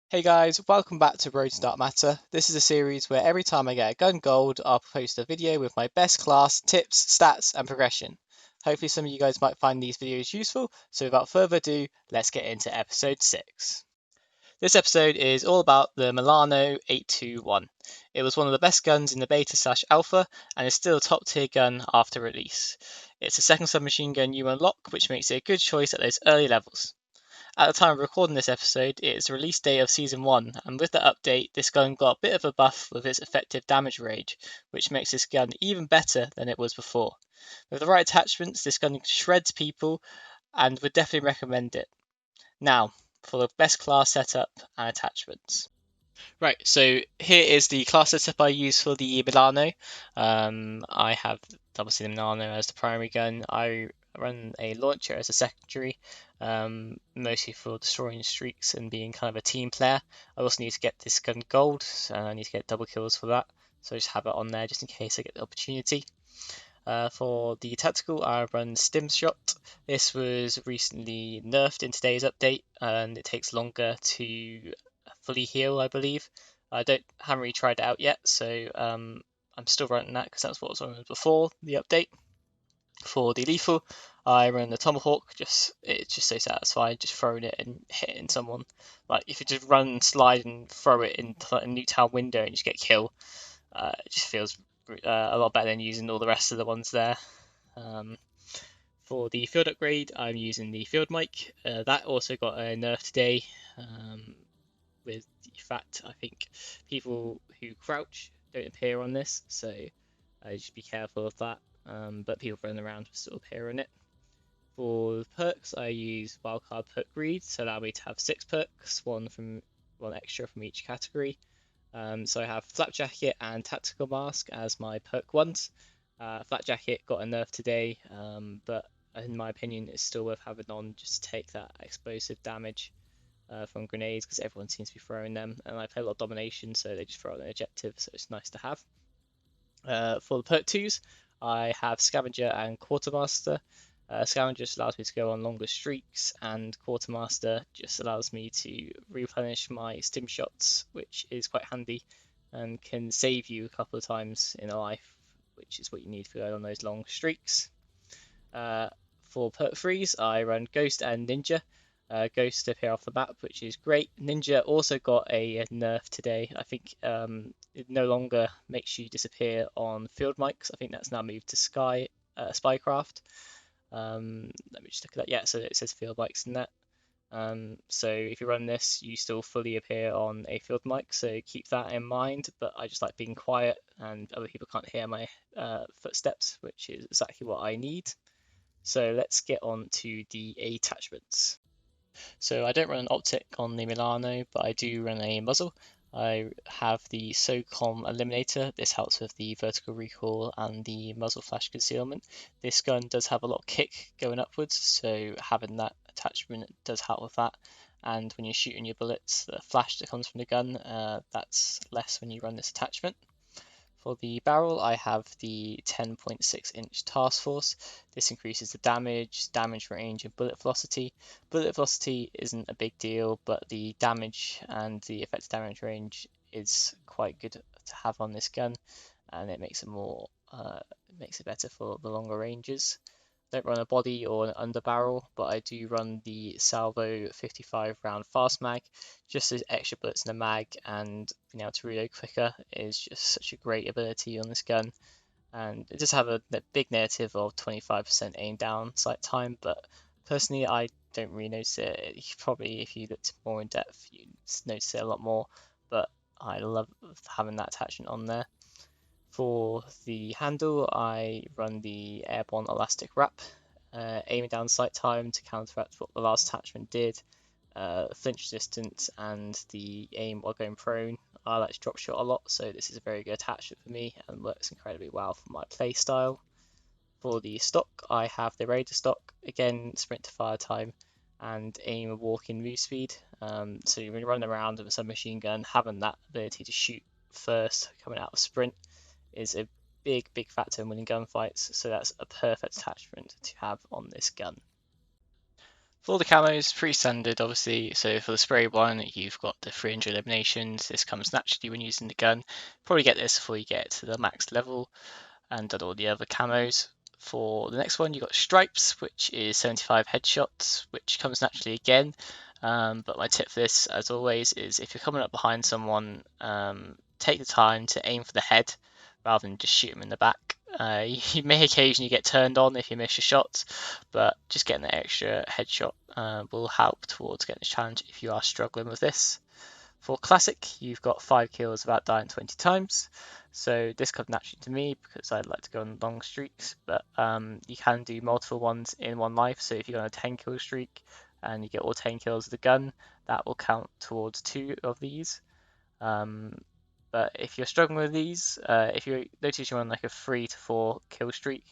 Hey guys, welcome back to Road to Dark Matter. This is a series where every time I get a gun gold, I'll post a video with my best class, tips, stats, and progression. Hopefully some of you guys might find these videos useful, so without further ado, let's get into episode 6. This episode is all about the Milano 821. It was one of the best guns in the beta/alpha and is still a top tier gun after release. It's a second submachine gun you unlock, which makes it a good choice at those early levels. At the time of recording this episode, it is the release day of Season 1, and with the update, this gun got a bit of a buff with its effective damage range, which makes this gun even better than it was before. With the right attachments, this gun shreds people, and would definitely recommend it. Now, for the best class setup and attachments. Right, so here is the class setup I use for the Milano. I have obviously the Milano as the primary gun. I run a launcher as a secondary, mostly for destroying streaks and being kind of a team player. I also need to get this gun gold, and I need to get double kills for that. So I just have it on there just in case I get the opportunity. For the tactical, I run Stim Shot. This was recently nerfed in today's update, and it takes longer to fully heal, I believe. I haven't really tried it out yet, so I'm still running that because that's what was on before the update. For the lethal, I run the Tomahawk. It's just so satisfying, just throwing it and hitting someone. Like if you just run, slide, and throw it into like, a Newtown window and just get killed, it just feels a lot better than using all the rest of the ones there. Um, for the field upgrade, I'm using the field mic. That also got a nerf today. With the fact I think people who crouch don't appear on this, so just be careful of that. But people running around will still appear on it. For perks, I use wildcard perk greed to allow me to have 6 perks, one extra from each category. So I have Flak Jacket and Tactical Mask as my perk ones. Flak Jacket got a nerf today, but in my opinion, it's still worth having on just to take that explosive damage from grenades because everyone seems to be throwing them. And I play a lot of domination, so they just throw out an objective, so it's nice to have. For the perk 2s, I have Scavenger and Quartermaster. Scavenger just allows me to go on longer streaks, and Quartermaster just allows me to replenish my stim shots, which is quite handy and can save you a couple of times in a life, which is what you need for going on those long streaks. Uh, for perk 3s, I run Ghost and Ninja. Ghost to appear off the map, which is great. Ninja also got a nerf today. I think it no longer makes you disappear on field mics. I think that's now moved to Spycraft. Let me just look at that. Yeah, so it says field mics in that. So if you run this, you still fully appear on a field mic, so keep that in mind. But I just like being quiet and other people can't hear my footsteps, which is exactly what I need. So let's get on to the attachments. So I don't run an optic on the Milano, but I do run a muzzle. I have the SOCOM Eliminator. This helps with the vertical recoil and the muzzle flash concealment. This gun does have a lot of kick going upwards, so having that attachment does help with that. And when you're shooting your bullets, the flash that comes from the gun, that's less when you run this attachment. For the barrel, I have the 10.6-inch Task Force. This increases the damage range, and bullet velocity. Bullet velocity isn't a big deal, but the damage and the effective damage range is quite good to have on this gun, and it makes it better for the longer ranges. Don't run a body or an underbarrel, but I do run the Salvo 55 round fast mag. Just as extra bullets in the mag and being able to reload quicker is just such a great ability on this gun. And it does have a big negative of 25% aim down sight time, but personally I don't really notice it. Probably if you looked more in depth, you'd notice it a lot more, but I love having that attachment on there. For the handle, I run the airborne elastic wrap, aiming down sight time to counteract what the last attachment did, flinch resistance, and the aim while going prone. I like to drop shot a lot, so this is a very good attachment for me and works incredibly well for my play style. For the stock, I have the Raider stock, again sprint to fire time and aim and walk in move speed. So when you're running around with a submachine gun, having that ability to shoot first coming out of sprint is a big factor in winning gunfights, so that's a perfect attachment to have on this gun. For the camos, pretty standard obviously. So for the spray one, you've got the 300 eliminations. This comes naturally when using the gun. Probably get this before you get to the max level and done all the other camos. For the next one, you've got stripes, which is 75 headshots, which comes naturally again. But my tip for this, as always, is if you're coming up behind someone, take the time to aim for the head rather than just shoot them in the back. You may occasionally get turned on if you miss your shots, but just getting the extra headshot will help towards getting this challenge if you are struggling with this. For Classic, you've got 5 kills without dying 20 times. So this comes naturally to me because I'd like to go on long streaks, but you can do multiple ones in one life. So if you go on a 10 kill streak and you get all 10 kills with the gun, that will count towards 2 of these. But if you're struggling with these, if you notice you're on like a 3 to 4 kill streak,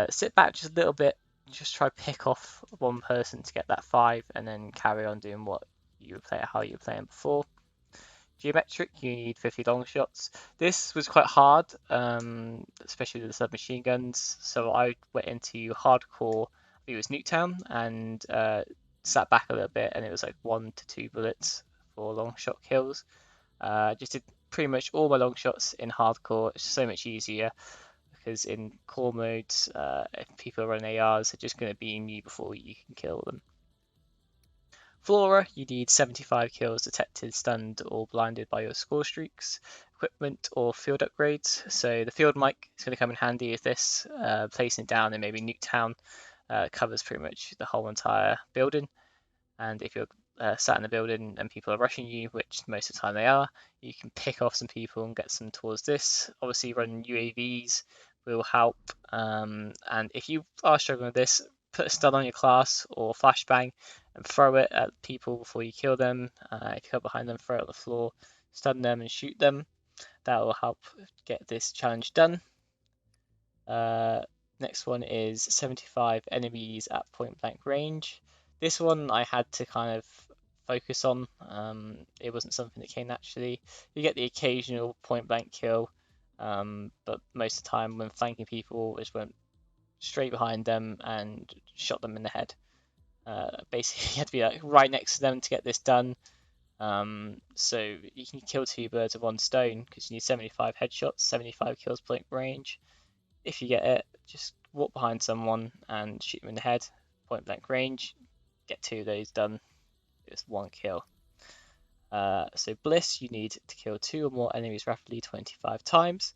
sit back just a little bit, just try pick off one person to get that 5, and then carry on doing what you were playing, how you were playing before. Geometric, you need 50 long shots. This was quite hard, especially with the submachine guns. So I went into hardcore, I think it was Nuketown, and sat back a little bit, and it was like 1 to 2 bullets for long shot kills. Just did pretty much all my long shots in hardcore. It's so much easier because in core modes, if people are running ARs, they're just going to beam you before you can kill them. Flora, you need 75 kills detected, stunned, or blinded by your score streaks. Equipment or field upgrades. So the field mic is going to come in handy with this. Placing it down in maybe Nuketown covers pretty much the whole entire building. And if you're sat in the building and people are rushing you, which most of the time they are, you can pick off some people and get some towards this. Obviously, running UAVs will help. And if you are struggling with this, put a stun on your class or flashbang and throw it at people before you kill them. If you come behind them, throw it on the floor, stun them and shoot them. That will help get this challenge done. Next one is 75 enemies at point blank range. This one I had to kind of focus on. It wasn't something that came naturally. You get the occasional point blank kill, but most of the time when flanking people, I just went straight behind them and shot them in the head. Basically, you have to be like right next to them to get this done. So you can kill 2 birds with 1 stone because you need 75 headshots, 75 kills point range. If you get it, just walk behind someone and shoot them in the head, point blank range, get 2 of those done, it's 1 kill. So Bliss, you need to kill 2 or more enemies rapidly 25 times.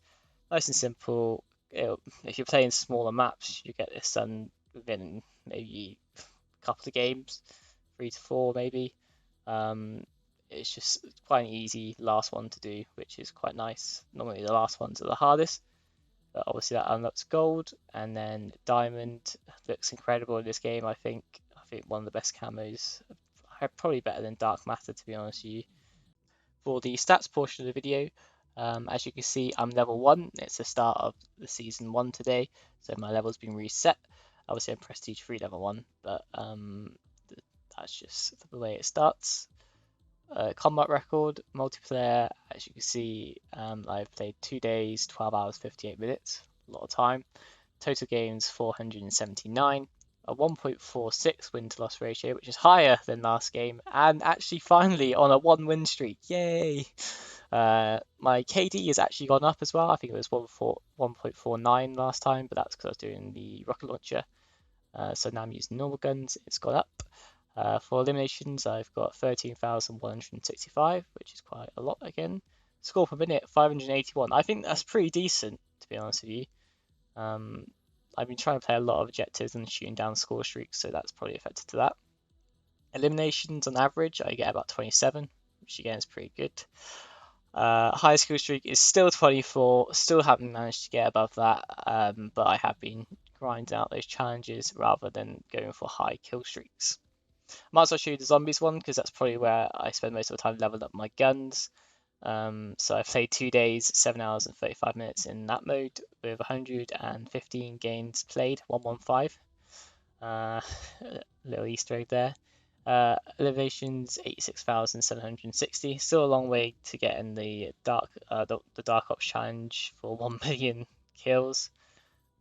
Nice and simple. If you're playing smaller maps, you get this done within maybe a couple of games, 3 to 4 maybe. It's just quite an easy last one to do, which is quite nice. Normally the last ones are the hardest. But obviously that unlocks gold, and then diamond looks incredible in this game. I think one of the best camos, probably better than dark matter to be honest with you. For the stats portion of the video, as you can see, I'm level 1. It's the start of the season 1 today, so my level's been reset. Obviously I'm prestige 3 level 1, but that's just the way it starts. Combat record, multiplayer, as you can see, I've played 2 days, 12 hours, 58 minutes, a lot of time. Total games 479, a 1.46 win to loss ratio, which is higher than last game, and actually finally on a 1 win streak, yay! My KD has actually gone up as well. I think it was 1.49 last time, but that's because I was doing the rocket launcher. So now I'm using normal guns, it's gone up. For eliminations, I've got 13,165, which is quite a lot again. Score per minute, 581. I think that's pretty decent, to be honest with you. I've been trying to play a lot of objectives and shooting down score streaks, so that's probably affected to that. Eliminations on average, I get about 27, which again is pretty good. High skill streak is still 24, still haven't managed to get above that, but I have been grinding out those challenges rather than going for high kill streaks. Might as well show you the zombies one because that's probably where I spend most of the time leveling up my guns. So I've played 2 days, 7 hours and 35 minutes in that mode with 115 games played, 115. Little Easter egg there. Elevations 86,760. Still a long way to get in the Dark Ops challenge for 1 million kills.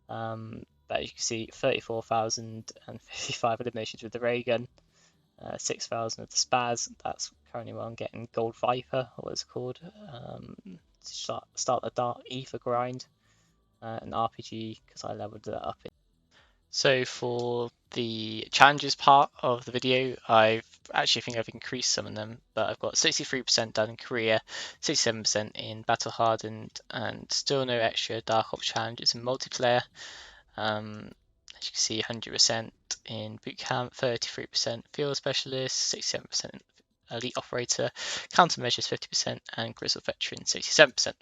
But But as you can see, 34,055 eliminations with the ray gun, 6,000 with the spaz. That's currently what I'm getting. Gold Viper, what it's called, to start the Dark Ether grind, an RPG because I leveled that up. So for the challenges part of the video, I think I've increased some of them, but I've got 63% done in Korea, 67% in Battle Hardened, and still no extra Dark Ops challenges in multiplayer. As you can see, 100% in Boot Camp, 33% Field Specialist, 67% Elite Operator, Countermeasures 50%, and Grizzled Veteran 67%.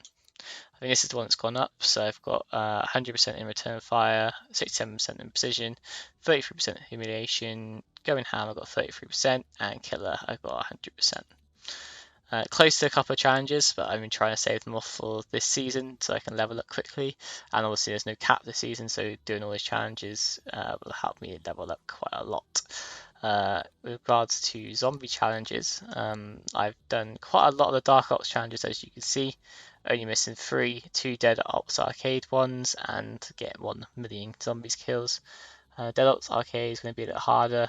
I think this is the one that's gone up, so I've got 100% in return fire, 67% in precision, 33% humiliation, going ham I've got 33%, and killer I've got 100%. Close to a couple of challenges, but I've been trying to save them off for this season so I can level up quickly. And obviously there's no cap this season, so doing all those challenges will help me level up quite a lot. With regards to zombie challenges, I've done quite a lot of the Dark Ops challenges, as you can see. Only missing 3, 2 Dead Ops Arcade ones, and get 1 million zombies kills. Dead Ops Arcade is going to be a bit harder.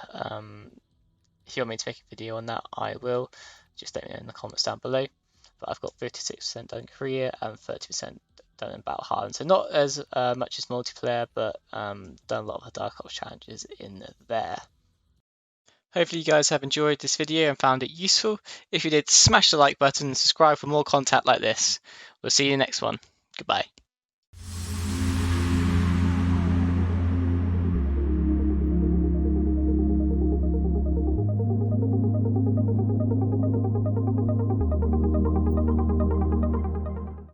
If you want me to make a video on that, I will. Just let me know in the comments down below. But I've got 56% done in Korea and 30% done in Battle Hardened. So not as much as multiplayer, but done a lot of the Dark Ops challenges in there. Hopefully you guys have enjoyed this video and found it useful. If you did, smash the like button and subscribe for more content like this. We'll see you in the next one. Goodbye.